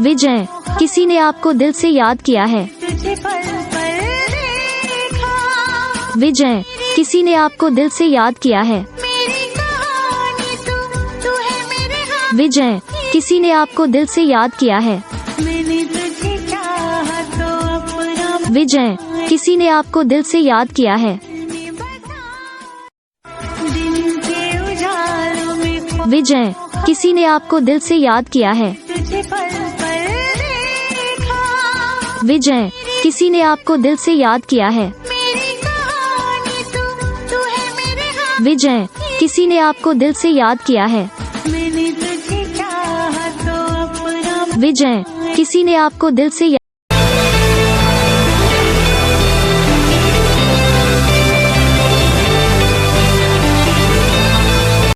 विजय, किसी ने आपको दिल से याद किया है। विजय, किसी ने आपको दिल से याद किया है। विजय, किसी ने आपको दिल से याद किया है। विजय, किसी ने आपको दिल से याद किया है। विजय, किसी ने आपको दिल से याद किया है। विजय, किसी ने आपको दिल से याद किया है। विजय, किसी ने आपको दिल से याद किया है। विजय, किसी ने आपको दिल से